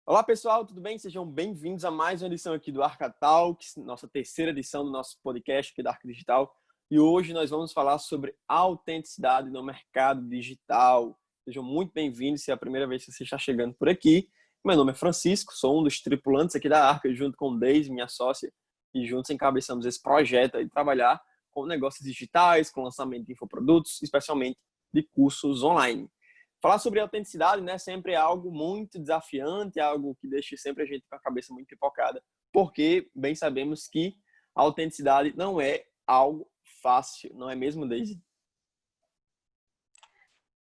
Olá pessoal, tudo bem? Sejam bem-vindos a mais uma edição aqui do Arca Talks, nossa terceira edição do nosso podcast aqui da Arca Digital. E hoje nós vamos falar sobre autenticidade no mercado digital. Sejam muito bem-vindos, se é a primeira vez que você está chegando por aqui. Meu nome é Francisco, sou um dos tripulantes aqui da Arca, junto com Deise, minha sócia, e juntos encabeçamos esse projeto de trabalhar com negócios digitais, com lançamento de infoprodutos, especialmente de cursos online. Falar sobre autenticidade, né, sempre é algo muito desafiante, algo que deixa sempre a gente com a cabeça muito pipocada, porque bem sabemos que a autenticidade não é algo fácil, não é mesmo, Deise?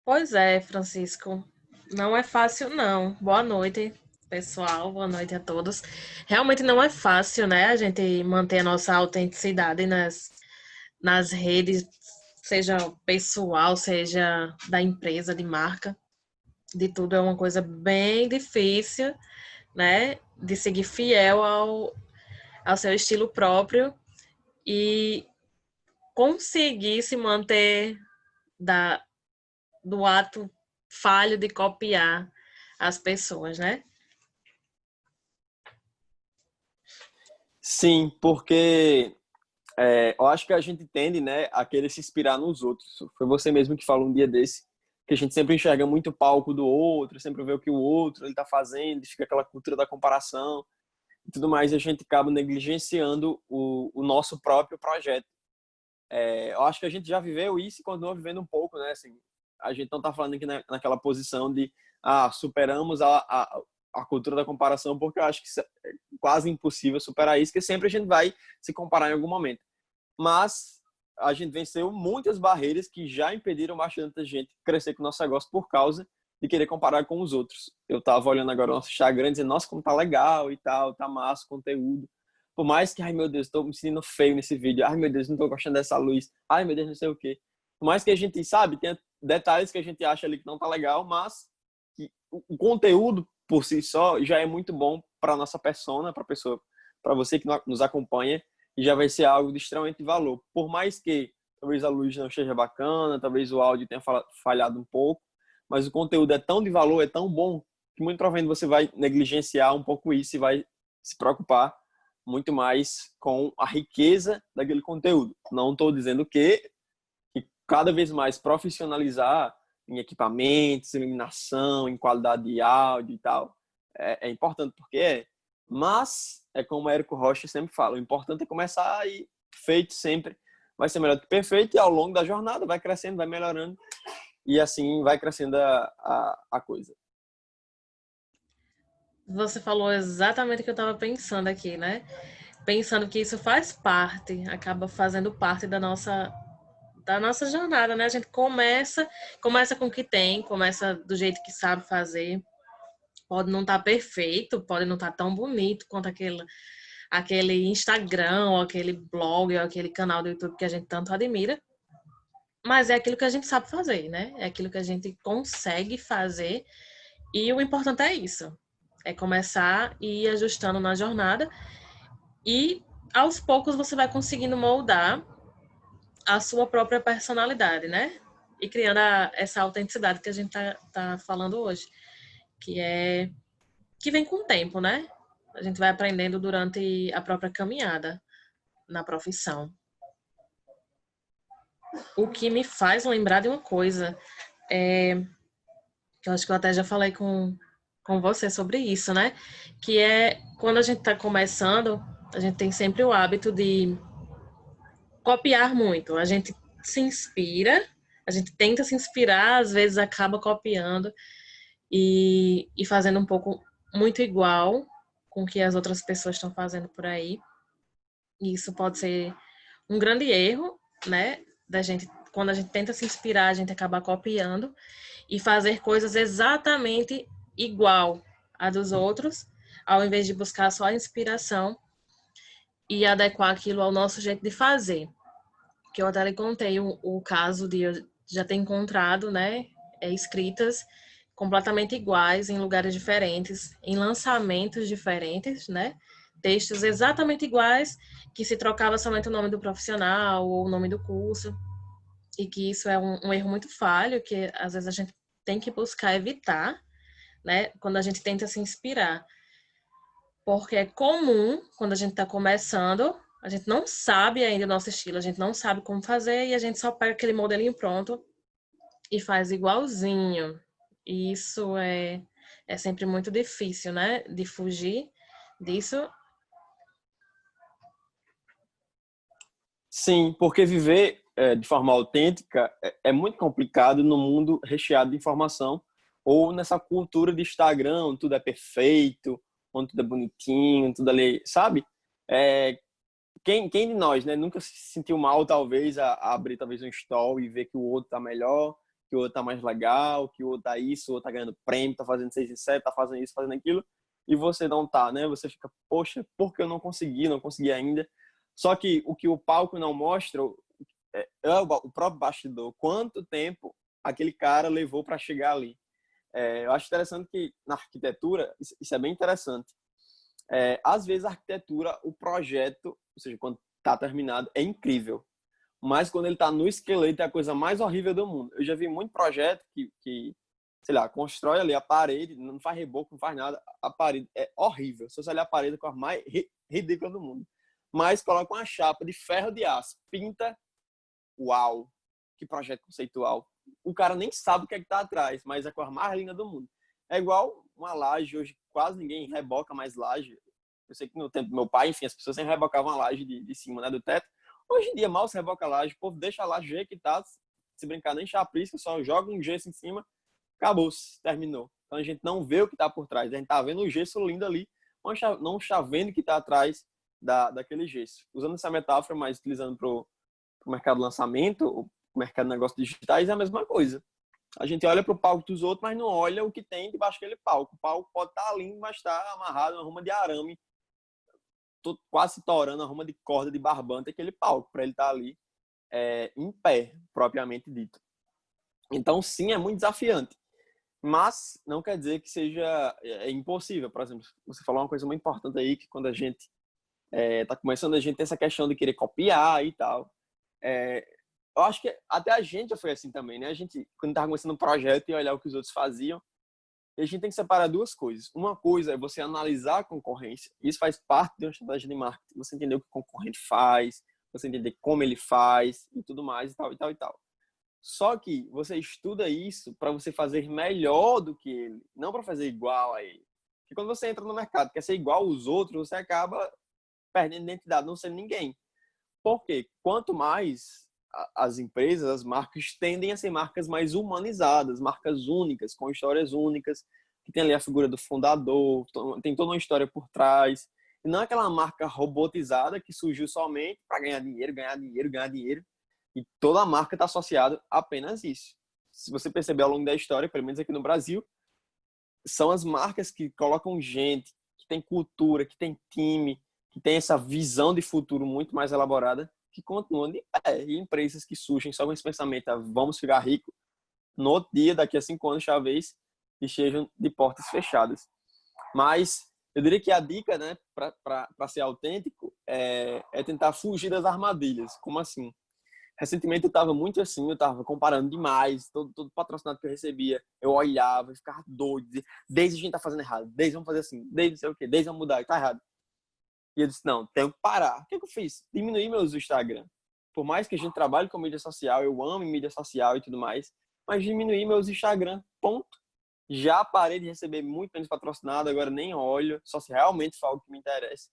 Pois é, Francisco. Não é fácil, não. Boa noite, pessoal. Boa noite a todos. Realmente não é fácil, né? A gente manter a nossa autenticidade nas redes, seja pessoal, seja da empresa, de marca. De tudo é uma coisa bem difícil, né? De seguir fiel ao seu estilo próprio e conseguir se manter da, do ato falho de copiar as pessoas, né? Sim, porque eu acho que a gente tende, né, a querer se inspirar nos outros. Foi você mesmo que falou um dia desse, que a gente sempre enxerga muito o palco do outro, sempre vê o que o outro ele está fazendo, fica aquela cultura da comparação e tudo mais, e a gente acaba negligenciando o nosso próprio projeto. Eu acho que a gente já viveu isso e continua vivendo um pouco, né? Assim, a gente não está falando aqui naquela posição de superamos a cultura da comparação, porque eu acho que é quase impossível superar isso, porque sempre a gente vai se comparar em algum momento. Mas a gente venceu muitas barreiras que já impediram bastante gente crescer com o nosso negócio por causa de querer comparar com os outros. Eu estava olhando agora o nosso Instagram e dizendo, nossa, como tá legal e tal, tá massa o conteúdo. Por mais que, ai meu Deus, estou me sentindo feio nesse vídeo, ai meu Deus, não estou gostando dessa luz, ai meu Deus, não sei o quê. Por mais que a gente, sabe, tem detalhes que a gente acha ali que não tá legal, mas que o conteúdo por si só já é muito bom para nossa persona, para pessoa, para você que nos acompanha, e já vai ser algo de extremamente valor. Por mais que talvez a luz não esteja bacana, talvez o áudio tenha falhado um pouco, mas o conteúdo é tão de valor, é tão bom, que muito provavelmente você vai negligenciar um pouco isso e vai se preocupar muito mais com a riqueza daquele conteúdo. Não estou dizendo que cada vez mais profissionalizar em equipamentos, iluminação, em qualidade de áudio e tal, é importante porque mas é como o Érico Rocha sempre fala, o importante é começar e feito sempre vai ser melhor do que perfeito, e ao longo da jornada vai crescendo, vai melhorando, e assim vai crescendo a coisa. Você falou exatamente o que eu estava pensando aqui, né? Pensando que isso faz parte, acaba fazendo parte da nossa jornada, né? A gente começa com o que tem, começa do jeito que sabe fazer. Pode não estar perfeito, pode não estar tão bonito quanto aquele Instagram, ou aquele blog, ou aquele canal do YouTube que a gente tanto admira, mas é aquilo que a gente sabe fazer, né? É aquilo que a gente consegue fazer. E o importante é isso. É começar e ir ajustando na jornada. E aos poucos você vai conseguindo moldar a sua própria personalidade, né? E criando essa autenticidade que a gente tá falando hoje. Que vem com o tempo, né? A gente vai aprendendo durante a própria caminhada na profissão. O que me faz lembrar de uma coisa, que eu acho que eu até já falei com você sobre isso, né? Que é quando a gente está começando, a gente tem sempre o hábito de copiar muito. A gente se inspira, a gente tenta se inspirar, às vezes acaba copiando e fazendo um pouco muito igual com o que as outras pessoas estão fazendo por aí. E isso pode ser um grande erro, né? Da gente, quando a gente tenta se inspirar, a gente acaba copiando e fazer coisas exatamente igual a dos outros, ao invés de buscar só a inspiração e adequar aquilo ao nosso jeito de fazer. Que eu até lhe contei o caso de eu já ter encontrado, né, escritas completamente iguais em lugares diferentes, em lançamentos diferentes, né? Textos exatamente iguais, que se trocava somente o nome do profissional ou o nome do curso, e que isso é um erro muito falho, que às vezes a gente tem que buscar evitar, né? Quando a gente tenta se inspirar. Porque é comum, quando a gente está começando, a gente não sabe ainda o nosso estilo, a gente não sabe como fazer e a gente só pega aquele modelinho pronto e faz igualzinho. E isso é sempre muito difícil, né? De fugir disso. Sim, porque viver de forma autêntica é muito complicado no mundo recheado de informação ou nessa cultura de Instagram, onde tudo é perfeito, onde tudo é bonitinho, tudo ali, sabe? É, quem de nós, né, nunca se sentiu mal, talvez, a abrir talvez um story e ver que o outro tá melhor, que o outro tá mais legal, que o outro tá isso, o outro tá ganhando prêmio, tá fazendo 6 em 7, tá fazendo isso, fazendo aquilo, e você não tá, né? Você fica, poxa, por que eu não consegui ainda? Só que o palco não mostra é o próprio bastidor. Quanto tempo aquele cara levou para chegar ali? Eu acho interessante que na arquitetura, isso é bem interessante. Às vezes a arquitetura, o projeto, ou seja, quando está terminado, é incrível. Mas quando ele está no esqueleto, é a coisa mais horrível do mundo. Eu já vi muito projeto que sei lá, constrói ali a parede, não faz reboco, não faz nada. A parede é horrível. Se você olhar a parede, é a coisa mais ridícula do mundo. Mas coloca uma chapa de ferro de aço, pinta, uau, que projeto conceitual. O cara nem sabe o que é que tá atrás, mas é a coisa mais linda do mundo. É igual uma laje, hoje quase ninguém reboca mais laje. Eu sei que no tempo do meu pai, enfim, as pessoas sempre rebocavam a laje de cima, né, do teto. Hoje em dia, mal se reboca a laje, o povo deixa a laje jeito que tá, se brincar nem chapisca, só joga um gesso em cima, acabou, terminou. Então a gente não vê o que tá por trás, a gente tá vendo o gesso lindo ali, mas não está vendo o que tá atrás daquele gesso. Usando essa metáfora, mas utilizando pro mercado de lançamento, o mercado de negócios digitais, é a mesma coisa. A gente olha para o palco dos outros, mas não olha o que tem debaixo daquele palco. O palco pode estar lindo, mas está amarrado uma ruma de arame, quase torando a ruma de corda de barbante aquele palco, para ele estar ali em pé, propriamente dito. Então, sim, é muito desafiante. Mas não quer dizer que seja impossível. Por exemplo, você falou uma coisa muito importante aí, que quando a gente está começando, a gente tem essa questão de querer copiar e tal. Eu acho que até a gente já foi assim também, né? A gente, quando estava começando um projeto e olhar o que os outros faziam, a gente tem que separar duas coisas. Uma coisa é você analisar a concorrência. Isso faz parte de uma estratégia de marketing. Você entender o que o concorrente faz, você entender como ele faz e tudo mais e tal e tal e tal. Só que você estuda isso para você fazer melhor do que ele, não para fazer igual a ele. Porque quando você entra no mercado, quer ser igual aos outros, você acaba perdendo identidade, não sendo ninguém. Porque quanto mais as empresas, as marcas tendem a ser marcas mais humanizadas, marcas únicas, com histórias únicas, que tem ali a figura do fundador, tem toda uma história por trás. E não é aquela marca robotizada que surgiu somente para ganhar dinheiro, ganhar dinheiro, ganhar dinheiro. E toda a marca está associada a apenas isso. Se você perceber ao longo da história, pelo menos aqui no Brasil, são as marcas que colocam gente, que tem cultura, que tem time, que tem essa visão de futuro muito mais elaborada, que continuam de pé. E empresas que surgem só com esse pensamento, vamos ficar rico, no outro dia, daqui a 5 anos, talvez, estejam de portas fechadas. Mas eu diria que a dica, né, para ser autêntico, é tentar fugir das armadilhas. Como assim? Recentemente eu estava muito assim, eu estava comparando demais, todo patrocinado que eu recebia, eu olhava e ficava doido, desde a gente tá fazendo errado, desde vamos fazer assim, desde não sei o quê, desde vamos mudar, tá errado. E eu disse, não, tenho que parar. O que eu fiz? Diminuir meus Instagram. Por mais que a gente trabalhe com mídia social, eu amo mídia social e tudo mais, mas diminuir meus Instagram, ponto. Já parei de receber muito menos patrocinado, agora nem olho, só se realmente for algo que me interessa.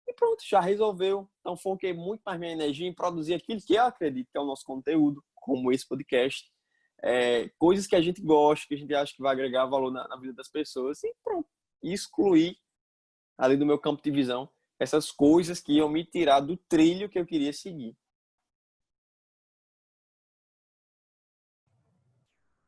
E pronto, já resolveu. Então foquei muito mais minha energia em produzir aquilo que eu acredito que é o nosso conteúdo, como esse podcast. Coisas que a gente gosta, que a gente acha que vai agregar valor na vida das pessoas. E pronto. E excluir ali do meu campo de visão essas coisas que iam me tirar do trilho que eu queria seguir.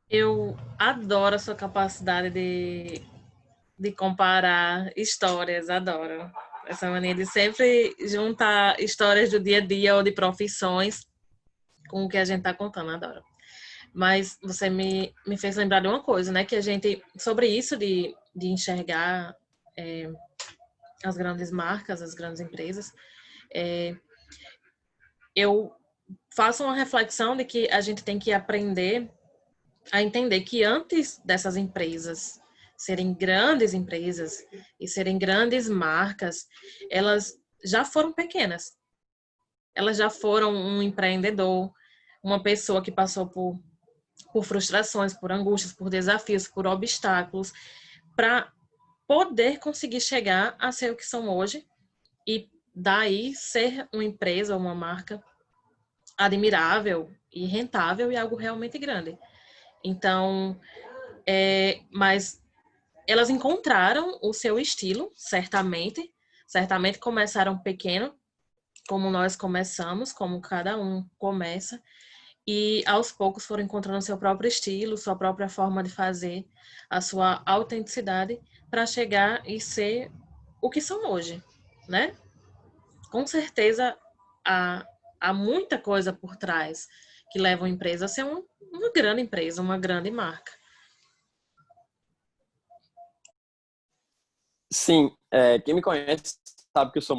Eu adoro a sua capacidade de comparar histórias, adoro. Essa mania de sempre juntar histórias do dia a dia ou de profissões com o que a gente está contando, adoro. Mas você me fez lembrar de uma coisa, né? Que a gente, sobre isso de enxergar as grandes marcas, as grandes empresas, eu faço uma reflexão de que a gente tem que aprender a entender que antes dessas empresas serem grandes empresas e serem grandes marcas, elas já foram pequenas. Elas já foram um empreendedor, uma pessoa que passou por frustrações, por angústias, por desafios, por obstáculos, para poder conseguir chegar a ser o que são hoje e daí ser uma empresa, uma marca admirável e rentável e algo realmente grande. Então, mas elas encontraram o seu estilo, certamente começaram pequeno, como nós começamos, como cada um começa, e aos poucos foram encontrando seu próprio estilo, sua própria forma de fazer, a sua autenticidade, para chegar e ser o que são hoje, né? Com certeza há muita coisa por trás que leva uma empresa a ser uma grande empresa, uma grande marca. Sim, quem me conhece sabe que eu sou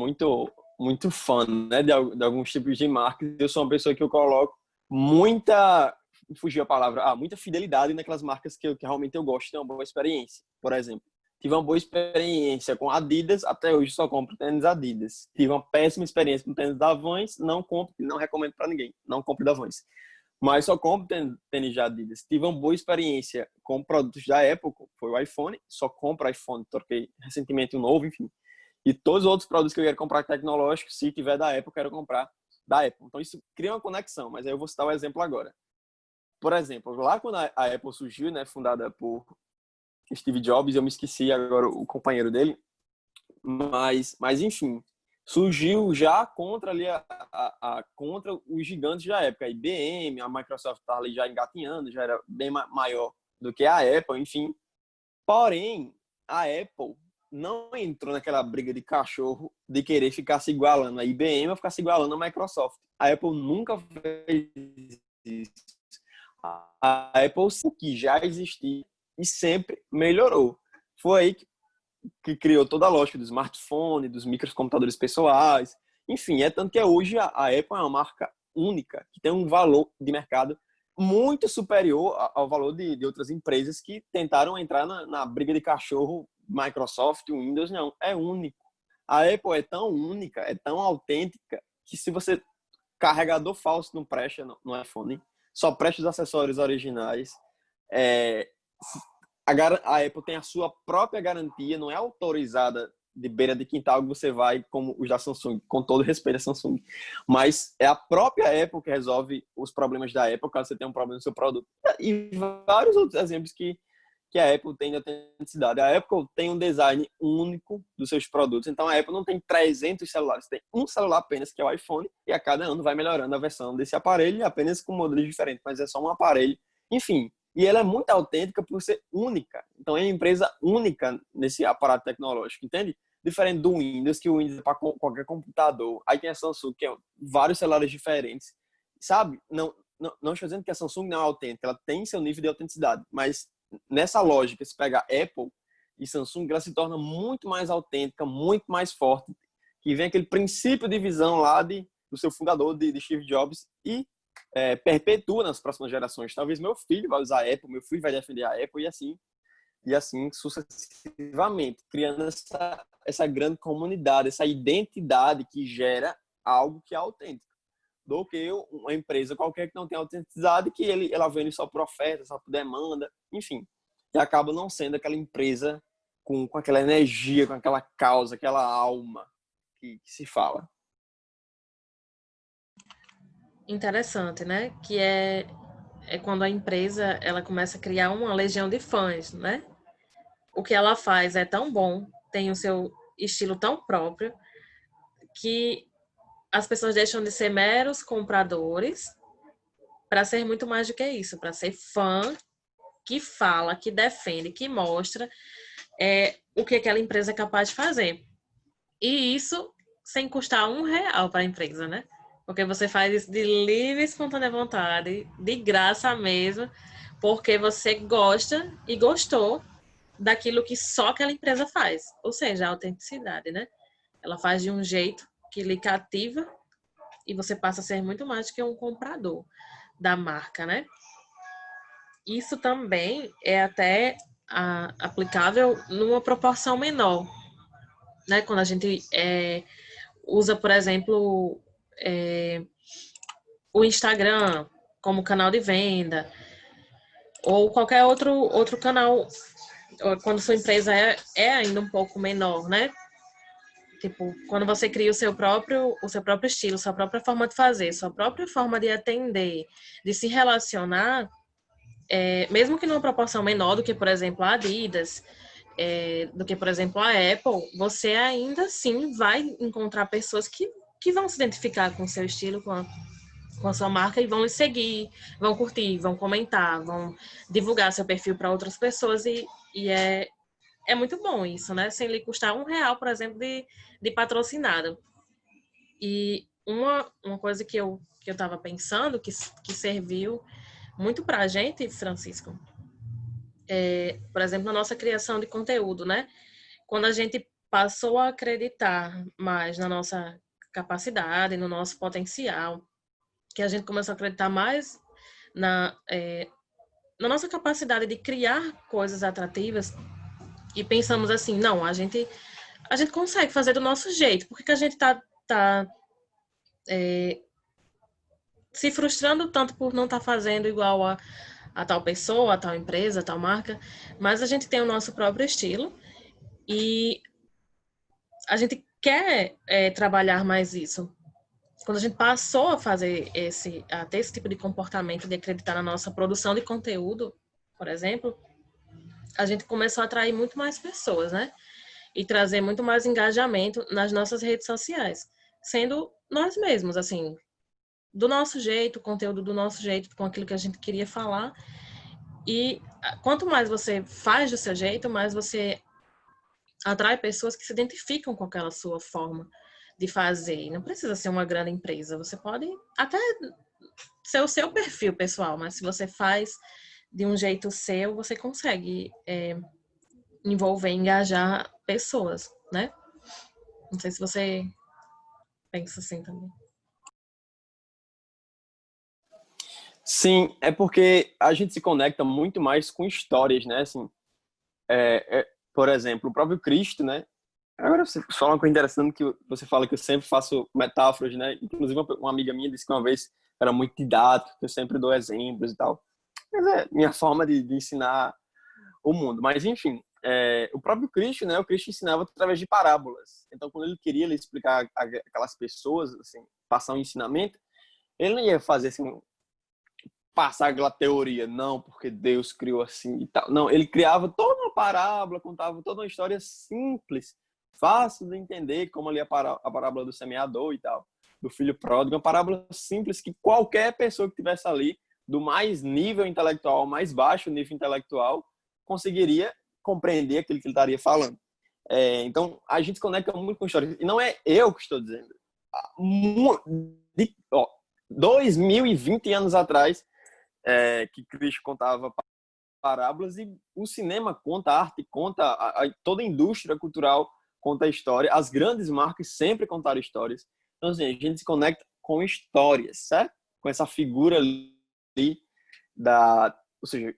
muito fã, né, de alguns tipos de marcas. Eu sou uma pessoa que eu coloco muita, fugiu a palavra, muita fidelidade naquelas marcas que realmente eu gosto, tenho uma boa experiência. Por exemplo, tive uma boa experiência com Adidas, até hoje só compro tênis Adidas. Tive uma péssima experiência com tênis da Vans, não compro, não recomendo para ninguém, não compre da Vans. Mas só compro tênis de Adidas. Tive uma boa experiência com produtos da Apple, foi o iPhone, só compro iPhone, troquei recentemente um novo, enfim. E todos os outros produtos que eu quero comprar tecnológicos, se tiver da Apple, eu quero comprar da Apple. Então isso cria uma conexão, mas aí eu vou citar o exemplo agora. Por exemplo, lá quando a Apple surgiu, né, fundada por Steve Jobs, eu me esqueci agora o companheiro dele, mas enfim, surgiu já contra ali contra os gigantes da época, a IBM, a Microsoft estava ali já engatinhando, já era bem maior do que a Apple, enfim. Porém, a Apple não entrou naquela briga de cachorro de querer ficar se igualando a IBM ou ficar se igualando a Microsoft. A Apple nunca fez isso. A Apple, o que já existia e sempre melhorou. Foi aí que criou toda a lógica do smartphone, dos microcomputadores pessoais. Enfim, é tanto que hoje a Apple é uma marca única, que tem um valor de mercado muito superior ao valor de outras empresas que tentaram entrar na briga de cachorro. Microsoft, Windows, não. É único. A Apple é tão única, é tão autêntica, que se você carregador falso não presta no iPhone, só presta os acessórios originais. É, a Apple tem a sua própria garantia, não é autorizada de beira de quintal que você vai, como os da Samsung, com todo respeito à Samsung. Mas é a própria Apple que resolve os problemas da Apple, caso você tenha um problema no seu produto. E vários outros exemplos que a Apple tem de autenticidade. A Apple tem um design único dos seus produtos. Então, a Apple não tem 300 celulares. Tem um celular apenas, que é o iPhone, e a cada ano vai melhorando a versão desse aparelho, apenas com modelos diferentes, mas é só um aparelho. Enfim, e ela é muito autêntica por ser única. Então, é uma empresa única nesse aparato tecnológico, entende? Diferente do Windows, que o Windows é para qualquer computador. Aí tem a Samsung, que é vários celulares diferentes. Sabe? Não estou dizendo que a Samsung não é autêntica. Ela tem seu nível de autenticidade. Mas nessa lógica, se pega Apple e Samsung, ela se torna muito mais autêntica, muito mais forte. Que vem aquele princípio de visão lá do seu fundador, de Steve Jobs, e perpetua nas próximas gerações. Talvez meu filho vai usar a Apple, meu filho vai defender a Apple e assim sucessivamente, criando essa grande comunidade, essa identidade que gera algo que é autêntico, do que uma empresa qualquer que não tem autenticidade, que ela vende só por oferta, só por demanda, enfim, e acaba não sendo aquela empresa com aquela energia, com aquela causa, aquela alma que se fala. Interessante, né? Que é quando a empresa ela começa a criar uma legião de fãs, né? O que ela faz é tão bom, tem o seu estilo tão próprio, que as pessoas deixam de ser meros compradores para ser muito mais do que isso, para ser fã que fala, que defende, que mostra o que aquela empresa é capaz de fazer. E isso sem custar R$1 para a empresa, né? Porque você faz isso de livre e espontânea vontade, de graça mesmo, porque você gosta e gostou daquilo que só aquela empresa faz. Ou seja, a autenticidade, né? Ela faz de um jeito que lhe cativa e você passa a ser muito mais do que um comprador da marca, né? Isso também é até aplicável numa proporção menor, né? Quando a gente usa, por exemplo, o Instagram como canal de venda, ou qualquer outro canal, quando sua empresa é ainda um pouco menor, né? Tipo, quando você cria o seu próprio estilo, sua própria forma de fazer, sua própria forma de atender, de se relacionar, mesmo que numa proporção menor do que, por exemplo, a Adidas, do que, por exemplo, a Apple, você ainda assim vai encontrar pessoas que vão se identificar com o seu estilo, com a sua marca e vão lhe seguir, vão curtir, vão comentar, vão divulgar seu perfil para outras pessoas e é muito bom isso, né? Sem lhe custar R$ 1, por exemplo, de patrocinado. E uma coisa que eu estava pensando, que serviu muito para a gente, Francisco, por exemplo, na nossa criação de conteúdo, né? Quando a gente passou a acreditar mais na nossa capacidade, no nosso potencial, que a gente começou a acreditar mais na nossa capacidade de criar coisas atrativas e pensamos assim, não, a gente consegue fazer do nosso jeito, por que a gente tá se frustrando tanto por não estar fazendo igual a tal pessoa, a tal empresa, a tal marca, mas a gente tem o nosso próprio estilo e a gente quer trabalhar mais isso. Quando a gente passou a a ter esse tipo de comportamento de acreditar na nossa produção de conteúdo, por exemplo, a gente começou a atrair muito mais pessoas, né? E trazer muito mais engajamento nas nossas redes sociais, sendo nós mesmos, assim, do nosso jeito, conteúdo do nosso jeito, com aquilo que a gente queria falar. E quanto mais você faz do seu jeito, mais você atrai pessoas que se identificam com aquela sua forma de fazer. Não precisa ser uma grande empresa, você pode até ser o seu perfil pessoal, mas se você faz de um jeito seu, você consegue envolver, engajar pessoas, né? Não sei se você pensa assim também. Sim, é porque a gente se conecta muito mais com histórias, né? Assim, por exemplo, o próprio Cristo, né? Agora você fala uma coisa interessante que você fala que eu sempre faço metáforas, né? Inclusive uma amiga minha disse que uma vez era muito didático, que eu sempre dou exemplos e tal. Mas é minha forma de ensinar o mundo. Mas enfim, o próprio Cristo, né? O Cristo ensinava através de parábolas. Então, quando ele queria ele explicar aquelas pessoas, assim, passar um ensinamento, ele não ia fazer assim passar aquela teoria, não, porque Deus criou assim e tal. Não, ele criava toda uma parábola, contava toda uma história simples, fácil de entender, como ali a parábola do semeador e tal, do filho pródigo, uma parábola simples que qualquer pessoa que tivesse ali, do mais nível intelectual ao mais baixo nível intelectual, conseguiria compreender aquilo que ele estaria falando. Então, a gente se conecta muito com histórias. E não é eu que estou dizendo. 2020 anos atrás, que Cristo contava parábolas e o cinema conta, a arte conta, toda a indústria cultural conta a história, as grandes marcas sempre contaram histórias. Então, assim, a gente se conecta com histórias, certo? Com essa figura ali ou seja,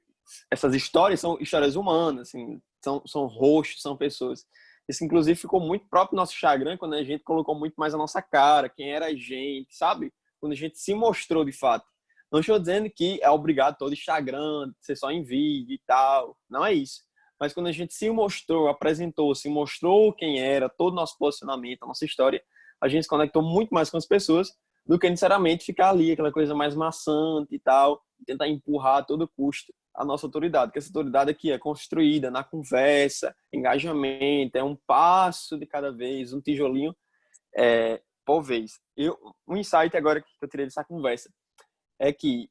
essas histórias são histórias humanas, assim, são rostos, são pessoas. Isso, inclusive, ficou muito próprio no nosso Instagram, quando a gente colocou muito mais a nossa cara, quem era a gente, sabe? Quando a gente se mostrou de fato. Não estou dizendo que é obrigado todo Instagram, ser só em vídeo e tal. Não é isso. Mas quando a gente se mostrou, apresentou, se mostrou quem era, todo o nosso posicionamento, a nossa história, a gente se conectou muito mais com as pessoas do que necessariamente ficar ali, aquela coisa mais maçante e tal, tentar empurrar a todo custo a nossa autoridade, que essa autoridade aqui é construída na conversa, engajamento, é um passo de cada vez, um tijolinho por vez. Um insight agora que eu tirei dessa conversa é que,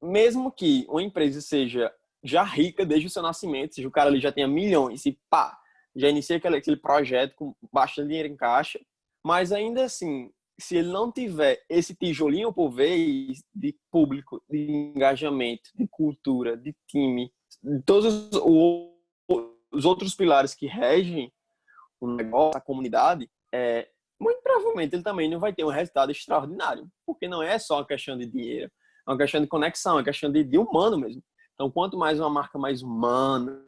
mesmo que uma empresa seja já rica desde o seu nascimento, seja o cara ali já tenha milhões e pá, já inicia aquele projeto com bastante dinheiro em caixa, mas ainda assim, se ele não tiver esse tijolinho por vez de público, de engajamento, de cultura, de time, de todos os outros pilares que regem o negócio, a comunidade, muito provavelmente ele também não vai ter um resultado extraordinário, porque não é só uma questão de dinheiro, é uma questão de conexão, é uma questão de humano mesmo. Então, quanto mais uma marca mais humana,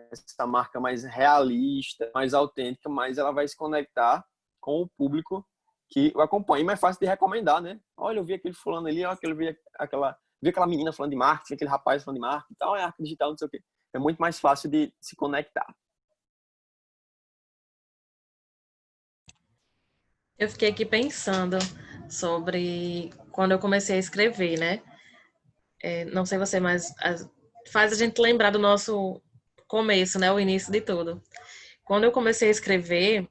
essa marca mais realista, mais autêntica, mais ela vai se conectar com o público que o acompanha. E mais fácil de recomendar, né? Olha, eu vi aquele fulano ali, olha, eu vi aquela menina falando de marketing, aquele rapaz falando de marketing e tal, é arte digital, não sei o quê. É muito mais fácil de se conectar. Eu fiquei aqui pensando sobre quando eu comecei a escrever, né? Não sei você, mas faz a gente lembrar do nosso começo, né? O início de tudo. Quando eu comecei a escrever,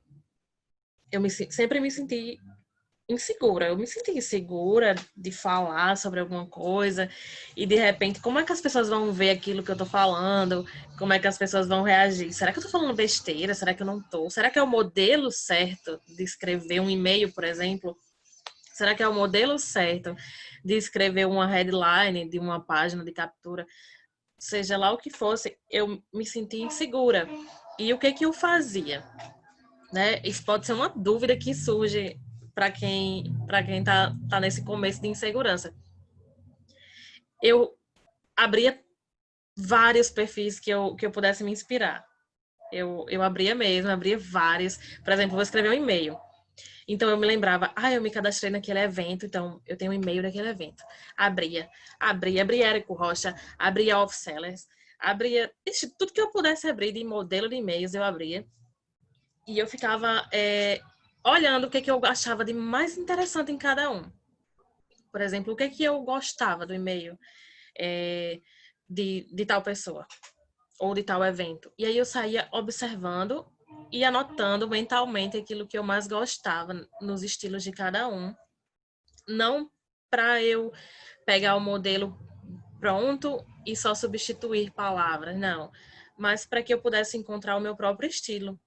sempre me senti insegura. Eu me senti insegura de falar sobre alguma coisa e de repente, como é que as pessoas vão ver aquilo que eu tô falando? Como é que as pessoas vão reagir? Será que eu tô falando besteira? Será que eu não tô? Será que é o modelo certo de escrever um e-mail, por exemplo? Será que é o modelo certo de escrever uma headline de uma página de captura? Seja lá o que fosse, eu me senti insegura. E o que que eu fazia? Né? Isso pode ser uma dúvida que surge para quem tá nesse começo de insegurança. Eu abria vários perfis que eu pudesse me inspirar. Eu abria mesmo, abria vários. Por exemplo, vou escrever um e-mail. Então eu me lembrava, eu me cadastrei naquele evento, então eu tenho um e-mail daquele evento. Abria Érico Rocha, abria Off Sellers, abria, tudo que eu pudesse abrir de modelo de e-mails eu abria. E eu ficava olhando o que eu achava de mais interessante em cada um. Por exemplo, o que eu gostava do e-mail de tal pessoa ou de tal evento. E aí eu saía observando e anotando mentalmente aquilo que eu mais gostava nos estilos de cada um. Não para eu pegar o modelo pronto e só substituir palavras, não. Mas para que eu pudesse encontrar o meu próprio estilo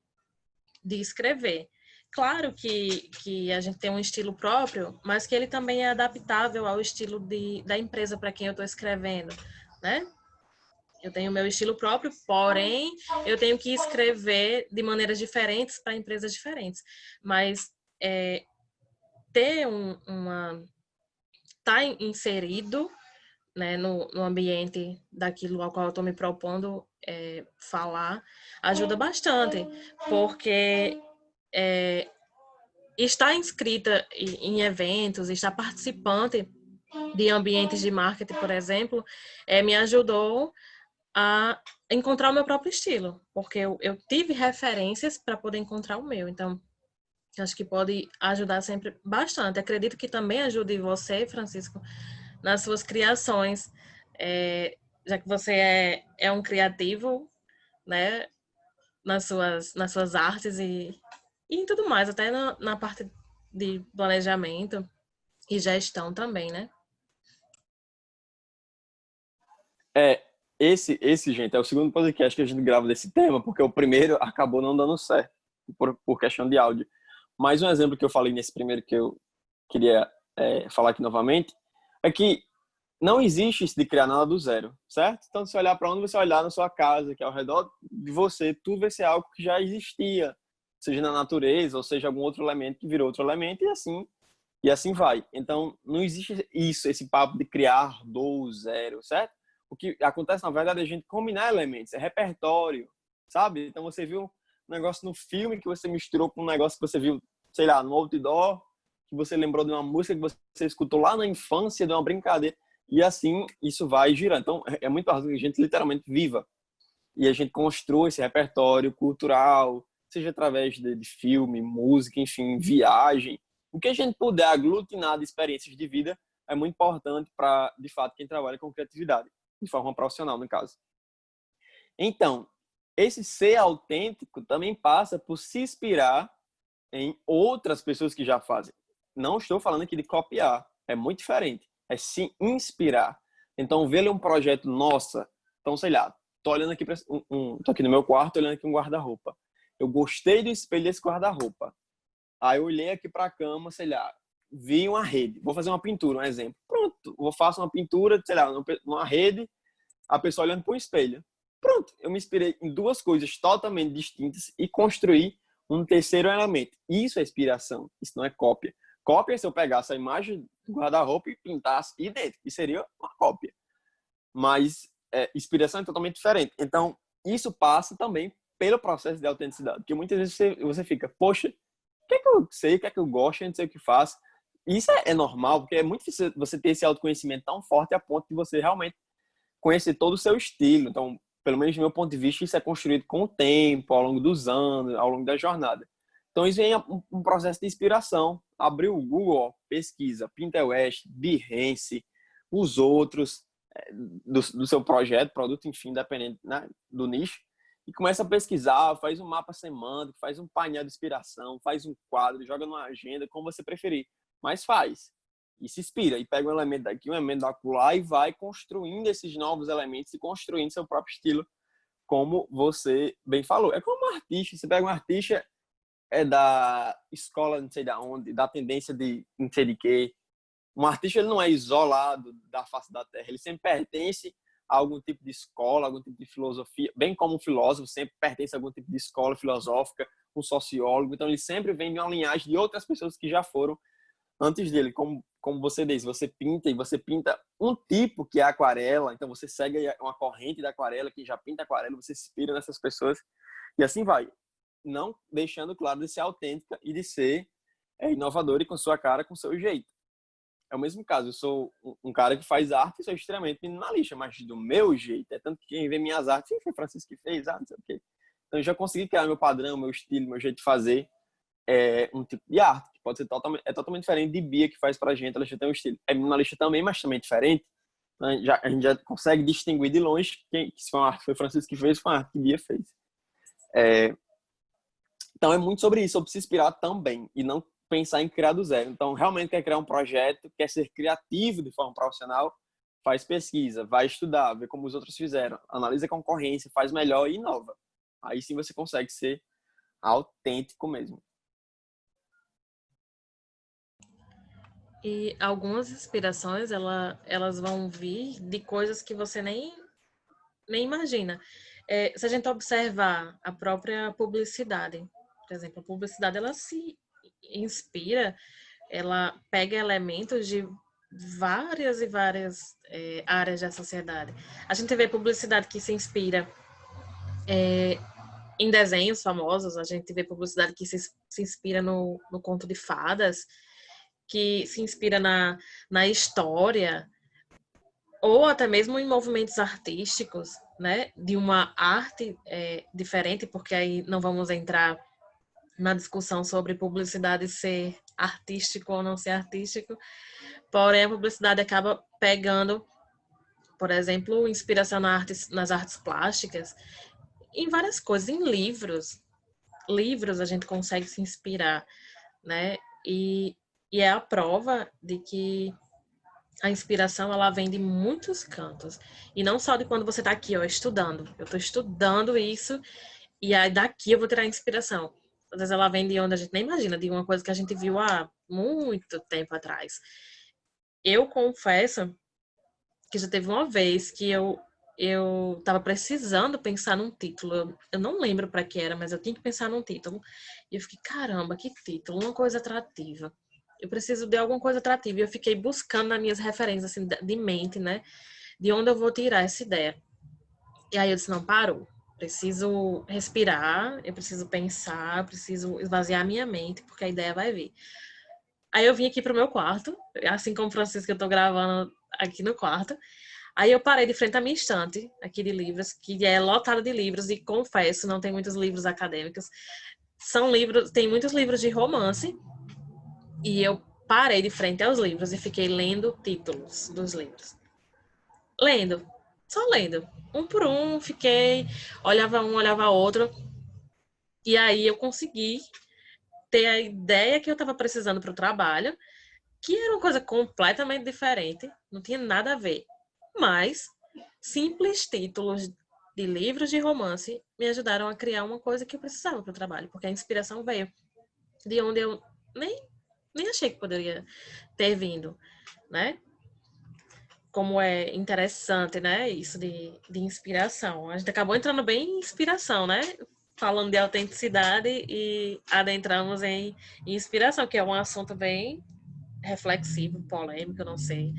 de escrever. Claro que a gente tem um estilo próprio, mas que ele também é adaptável ao estilo da empresa para quem eu estou escrevendo, né? Eu tenho o meu estilo próprio, porém, eu tenho que escrever de maneiras diferentes para empresas diferentes. Mas ter tá inserido, né, no ambiente daquilo ao qual eu estou me propondo falar, ajuda bastante, porque estar inscrita em eventos, estar participante de ambientes de marketing, por exemplo, me ajudou a encontrar o meu próprio estilo, porque eu tive referências para poder encontrar o meu. Então, acho que pode ajudar sempre bastante. Acredito que também ajude você, Francisco, nas suas criações, já que você é um criativo, né, nas suas artes e em tudo mais, até na parte de planejamento e gestão também, né? É, gente, é o segundo podcast que a gente grava desse tema, porque o primeiro acabou não dando certo, por questão de áudio. Mais um exemplo que eu falei nesse primeiro que eu queria falar aqui novamente, é que não existe isso de criar nada do zero, certo? Então, se você olhar para onde você olhar na sua casa, que é ao redor de você, tudo vai ser algo que já existia, seja na natureza, ou seja algum outro elemento que virou outro elemento, e assim vai. Então, não existe isso, esse papo de criar do zero, certo? O que acontece, na verdade, é a gente combinar elementos, é repertório, sabe? Então, você viu um negócio no filme que você misturou com um negócio que você viu, sei lá, no outdoor, que você lembrou de uma música que você escutou lá na infância, de uma brincadeira. E assim, isso vai girando. Então, é muito fácil que a gente literalmente viva. E a gente construa esse repertório cultural, seja através de filme, música, enfim, viagem. O que a gente puder aglutinar de experiências de vida é muito importante para, de fato, quem trabalha com criatividade, de forma profissional, no caso. Então, esse ser autêntico também passa por se inspirar em outras pessoas que já fazem. Não estou falando aqui de copiar, é muito diferente. É se inspirar. Então, ver um projeto nossa. Então, sei lá, tô olhando aqui tô aqui no meu quarto, olhando aqui um guarda-roupa. Eu gostei do espelho desse guarda-roupa. Aí eu olhei aqui para a cama, sei lá, vi uma rede. Vou fazer uma pintura, um exemplo. Pronto, eu faço uma pintura, sei lá, numa rede, a pessoa olhando para o espelho. Pronto, eu me inspirei em duas coisas totalmente distintas e construí um terceiro elemento. Isso é inspiração, isso não é cópia. Cópia é se eu pegasse a imagem do guarda-roupa e pintasse idêntico, que seria uma cópia. Mas inspiração é totalmente diferente. Então, isso passa também pelo processo de autenticidade. Porque muitas vezes você fica, poxa, o que é que eu sei, o que é que eu gosto, eu não sei o que faço. E isso é normal, porque é muito difícil você ter esse autoconhecimento tão forte a ponto de você realmente conhecer todo o seu estilo. Então, pelo menos do meu ponto de vista, isso é construído com o tempo, ao longo dos anos, ao longo da jornada. Então, isso vem um processo de inspiração. Abrir o Google, ó, pesquisa, Pinterest, Behance, os outros do seu projeto, produto, enfim, dependendo, né, do nicho, e começa a pesquisar, faz um mapa semântico, faz um painel de inspiração, faz um quadro, joga numa agenda, como você preferir. Mas faz. E se inspira. E pega um elemento daqui, um elemento da lá e vai construindo esses novos elementos e construindo seu próprio estilo, como você bem falou. É como um artista. Você pega um artista da escola não sei de onde, da tendência de não sei de quê. Um artista ele não é isolado da face da terra. Ele sempre pertence a algum tipo de escola, algum tipo de filosofia. Bem como um filósofo sempre pertence a algum tipo de escola filosófica, um sociólogo. Então ele sempre vem de uma linhagem de outras pessoas que já foram antes dele. Como você diz, você pinta e você pinta um tipo que é aquarela, então você segue uma corrente da aquarela, que já pinta aquarela, você se inspira nessas pessoas e assim vai. Não deixando claro de ser autêntica e de ser inovador e com sua cara, com seu jeito. É o mesmo caso, eu sou um cara que faz arte e sou extremamente minimalista, mas do meu jeito. É tanto que quem vê minhas artes, foi o Francisco que fez, não sei o quê. Então eu já consegui criar meu padrão, meu estilo, meu jeito de fazer um tipo de arte, que pode ser totalmente diferente de Bia, que faz pra gente. Ela já tem um estilo. É minimalista também, mas também diferente. A gente já consegue distinguir de longe que se foi uma arte que foi o Francisco que fez, foi uma arte que Bia fez. Então é muito sobre isso, sobre se inspirar também e não pensar em criar do zero. Então, realmente quer criar um projeto, quer ser criativo de forma profissional, faz pesquisa, vai estudar, vê como os outros fizeram, analisa a concorrência, faz melhor e inova. Aí sim você consegue ser autêntico mesmo. E algumas inspirações, elas vão vir de coisas que você nem imagina. Se a gente observar a própria publicidade, por exemplo, a publicidade, ela se inspira, ela pega elementos de várias e várias áreas da sociedade. A gente vê publicidade que se inspira em desenhos famosos, a gente vê publicidade que se inspira no conto de fadas, que se inspira na história, ou até mesmo em movimentos artísticos, né? De uma arte diferente, porque aí não vamos entrar na discussão sobre publicidade ser artístico ou não ser artístico, porém a publicidade acaba pegando, por exemplo, inspiração nas artes plásticas, em várias coisas, em livros a gente consegue se inspirar, né? E é a prova de que a inspiração ela vem de muitos cantos e não só de quando você está aqui, ó, estudando. Eu estou estudando isso e aí daqui eu vou tirar a inspiração. Às vezes ela vem de onde a gente nem imagina, de uma coisa que a gente viu há muito tempo atrás. Eu confesso que já teve uma vez que eu estava precisando pensar num título. Eu não lembro para que era, mas eu tinha que pensar num título. E eu fiquei, caramba, que título, uma coisa atrativa. Eu preciso de alguma coisa atrativa. E eu fiquei buscando nas minhas referências assim, de mente, né? De onde eu vou tirar essa ideia. E aí eu disse, não, parou. Preciso respirar, eu preciso pensar, eu preciso esvaziar a minha mente, porque a ideia vai vir. Aí eu vim aqui pro meu quarto, assim como o Francisco, eu tô gravando aqui no quarto. Aí eu parei de frente à minha estante aqui de livros, que é lotada de livros, e confesso, não tem muitos livros acadêmicos. São livros, tem muitos livros de romance, e eu parei de frente aos livros e fiquei lendo títulos dos livros. Lendo, só lendo. Um por um, fiquei, olhava um, olhava outro, e aí eu consegui ter a ideia que eu estava precisando para o trabalho, que era uma coisa completamente diferente, não tinha nada a ver. Mas simples títulos de livros de romance me ajudaram a criar uma coisa que eu precisava para o trabalho, porque a inspiração veio de onde eu nem achei que poderia ter vindo, né? Como é interessante, né? Isso de inspiração. A gente acabou entrando bem em inspiração, né? Falando de autenticidade e adentramos em inspiração, que é um assunto bem reflexivo, polêmico, não sei,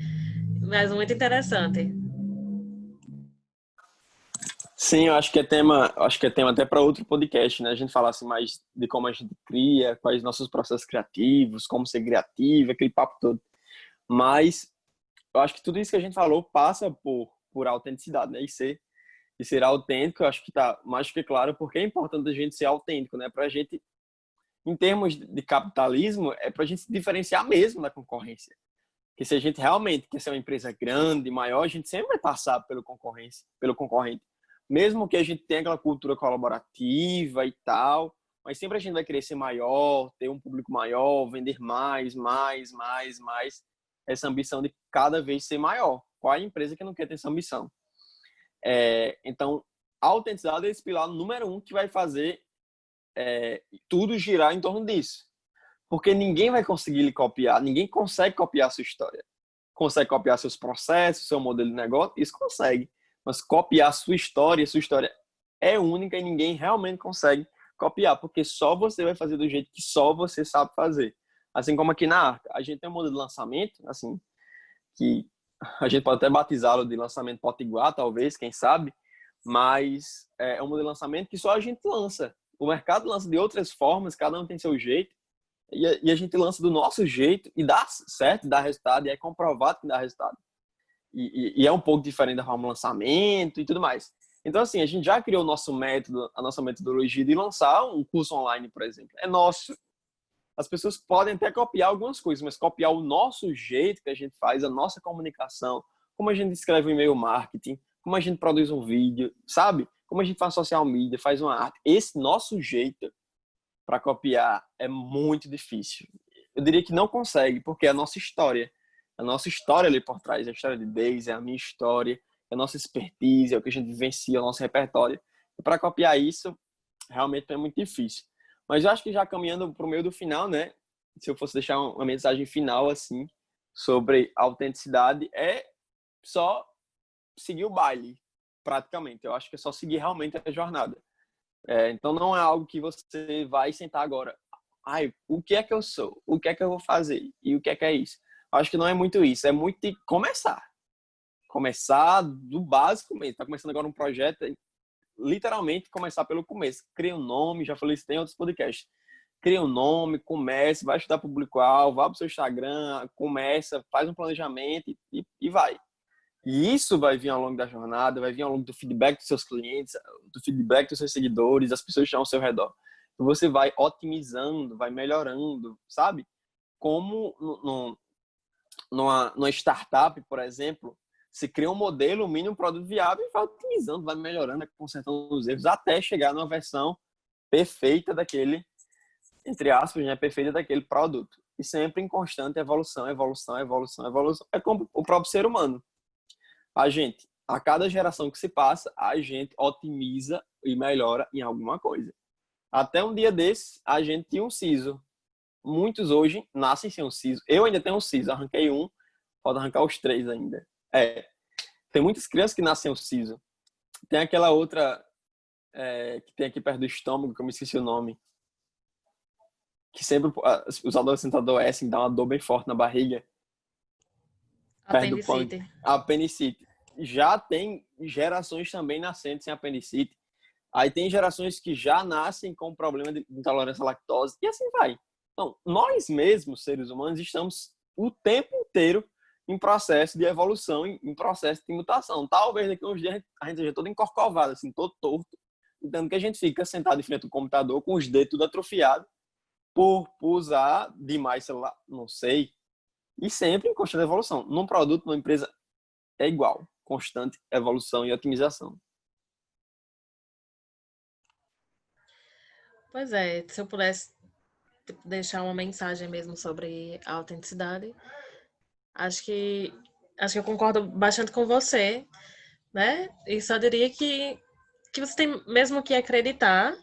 mas muito interessante. Sim, eu acho que é tema até para outro podcast, né? A gente falasse mais de como a gente cria, quais nossos processos criativos, como ser criativo, aquele papo todo. Mas eu acho que tudo isso que a gente falou passa por autenticidade, né? E ser autêntico, eu acho que tá mais do que claro, porque é importante a gente ser autêntico, né? Pra gente, em termos de capitalismo, é pra gente se diferenciar mesmo da concorrência. Que se a gente realmente quer ser uma empresa grande, maior, a gente sempre vai passar pelo concorrente. Mesmo que a gente tenha aquela cultura colaborativa e tal, mas sempre a gente vai querer ser maior, ter um público maior, vender mais, mais, mais, mais. Essa ambição de cada vez ser maior. Qual é a empresa que não quer ter essa ambição? Então, a autenticidade é esse pilar número um que vai fazer tudo girar em torno disso. Porque ninguém vai conseguir lhe copiar, ninguém consegue copiar a sua história. Consegue copiar seus processos, seu modelo de negócio, isso consegue. Mas copiar sua história é única e ninguém realmente consegue copiar, porque só você vai fazer do jeito que só você sabe fazer. Assim como aqui na Arca, a gente tem um modelo de lançamento, assim, que a gente pode até batizá-lo de lançamento potiguar, talvez, quem sabe, mas é um modelo de lançamento que só a gente lança. O mercado lança de outras formas, cada um tem seu jeito, e a gente lança do nosso jeito e dá certo, dá resultado, e é comprovado que dá resultado. E é um pouco diferente da forma de lançamento e tudo mais. Então, assim, a gente já criou o nosso método, a nossa metodologia de lançar um curso online, por exemplo. É nosso. As pessoas podem até copiar algumas coisas, mas copiar o nosso jeito que a gente faz, a nossa comunicação, como a gente escreve um e-mail marketing, como a gente produz um vídeo, sabe? Como a gente faz social media, faz uma arte. Esse nosso jeito para copiar é muito difícil. Eu diria que não consegue, porque é a nossa história. A nossa história ali por trás, a história de Daisy, é a minha história, é a nossa expertise, é o que a gente vivencia, o nosso repertório. E para copiar isso, realmente é muito difícil. Mas eu acho que já caminhando para o meio do final, né? Se eu fosse deixar uma mensagem final, assim, sobre autenticidade, é só seguir o baile, praticamente. Eu acho que é só seguir realmente a jornada. Então não é algo que você vai sentar agora. Ai, o que é que eu sou? O que é que eu vou fazer? E o que é isso? Acho que não é muito isso. É muito de começar. Começar do básico mesmo. Tá começando agora um projeto, literalmente começar pelo começo. Cria um nome, já falei isso tem outros podcasts. Cria um nome, comece, vai estudar público-alvo, vá para o seu Instagram, começa, faz um planejamento e vai. E isso vai vir ao longo da jornada, vai vir ao longo do feedback dos seus clientes, do feedback dos seus seguidores, das pessoas que estão ao seu redor. E você vai otimizando, vai melhorando, sabe? Como numa startup, por exemplo, se cria um modelo, um mínimo produto viável e vai otimizando, vai melhorando, consertando os erros, até chegar numa versão perfeita daquele, entre aspas, né, perfeita daquele produto. E sempre em constante evolução, evolução, evolução, evolução. É como o próprio ser humano. A cada geração que se passa, a gente otimiza e melhora em alguma coisa. Até um dia desse, a gente tinha um siso. Muitos hoje nascem sem um siso. Eu ainda tenho um siso, arranquei um, falta arrancar os três ainda. Tem muitas crianças que nascem um siso. Tem aquela outra que tem aqui perto do estômago, que eu me esqueci o nome, que sempre os adolescentes adoecem, dá uma dor bem forte na barriga, perto do pâncreas. Apendicite. A apendicite. Já tem gerações também nascendo sem apendicite. Aí tem gerações que já nascem com problema de intolerância à lactose e assim vai. Então, nós mesmos, seres humanos, estamos o tempo inteiro em processo de evolução, em processo de mutação. Talvez daqui a uns dias a gente esteja todo encorcovado, assim, todo torto, entendo que a gente fica sentado em frente ao computador com os dedos tudo atrofiados por usar demais celular, não sei. E sempre em constante evolução. Num produto, numa empresa, é igual. Constante evolução e otimização. Pois é, se eu pudesse deixar uma mensagem mesmo sobre a autenticidade, acho que acho que eu concordo bastante com você, né? E só diria que você tem mesmo que acreditar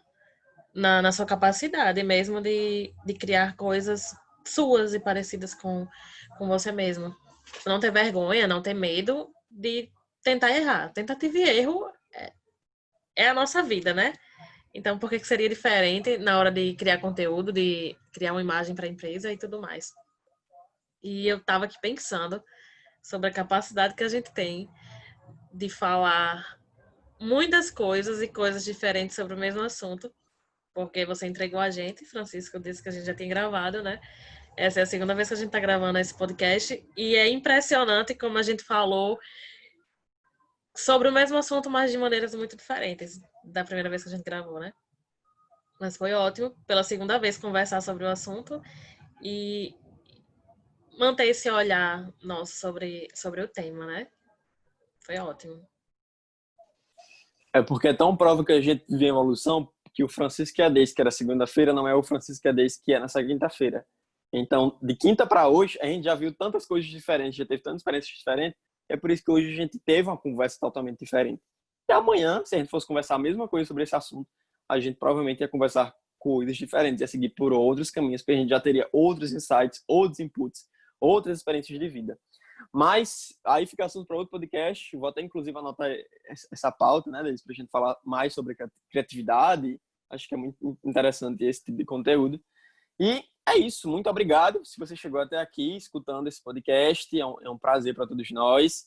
na sua capacidade mesmo de criar coisas suas e parecidas com você mesmo. Não ter vergonha, não ter medo de tentar errar. Tentativa e erro é a nossa vida, né? Então, por que seria diferente na hora de criar conteúdo, de criar uma imagem para a empresa e tudo mais? E eu estava aqui pensando sobre a capacidade que a gente tem de falar muitas coisas e coisas diferentes sobre o mesmo assunto, porque você entregou a gente, Francisco disse que a gente já tem gravado, né? Essa é a segunda vez que a gente está gravando esse podcast e é impressionante como a gente falou sobre o mesmo assunto, mas de maneiras muito diferentes da primeira vez que a gente gravou, né? Mas foi ótimo, pela segunda vez, conversar sobre o assunto e manter esse olhar nosso sobre o tema, né? Foi ótimo. É porque é tão prova que a gente vive evolução que o Francisco Adês, que era segunda-feira, não é o Francisco Adês que é nessa quinta-feira. Então, de quinta para hoje, a gente já viu tantas coisas diferentes, já teve tantas experiências diferentes, é por isso que hoje a gente teve uma conversa totalmente diferente. E amanhã, se a gente fosse conversar a mesma coisa sobre esse assunto, a gente provavelmente ia conversar coisas diferentes, ia seguir por outros caminhos, porque a gente já teria outros insights, outros inputs, outras experiências de vida. Mas aí fica assunto para outro podcast. Vou até inclusive anotar essa pauta, né, para a gente falar mais sobre criatividade. Acho que é muito interessante esse tipo de conteúdo. E é isso. Muito obrigado. Se você chegou até aqui escutando esse podcast, é um prazer para todos nós.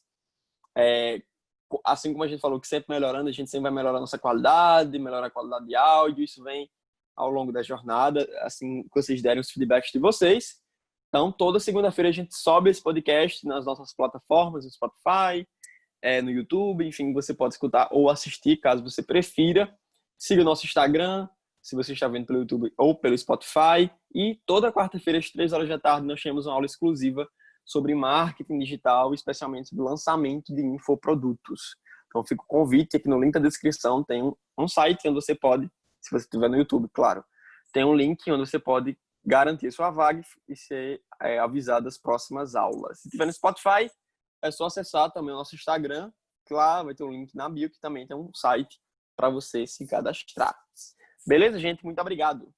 Assim como a gente falou que sempre melhorando, a gente sempre vai melhorar a nossa qualidade, melhorar a qualidade de áudio. Isso vem ao longo da jornada, assim que vocês derem os feedbacks de vocês. Então, toda segunda-feira a gente sobe esse podcast nas nossas plataformas, no Spotify, no YouTube, enfim, você pode escutar ou assistir, caso você prefira. Siga o nosso Instagram, se você está vendo pelo YouTube ou pelo Spotify. E toda quarta-feira, às 3 horas da tarde, nós temos uma aula exclusiva sobre marketing digital, especialmente sobre lançamento de infoprodutos. Então, fica o convite, aqui no link da descrição tem um site onde você pode, se você estiver no YouTube, claro, tem um link onde você pode garantir sua vaga e ser avisado das próximas aulas. Se tiver no Spotify, é só acessar também o nosso Instagram, que lá vai ter um link na bio, que também tem um site para você se cadastrar. Beleza, gente? Muito obrigado.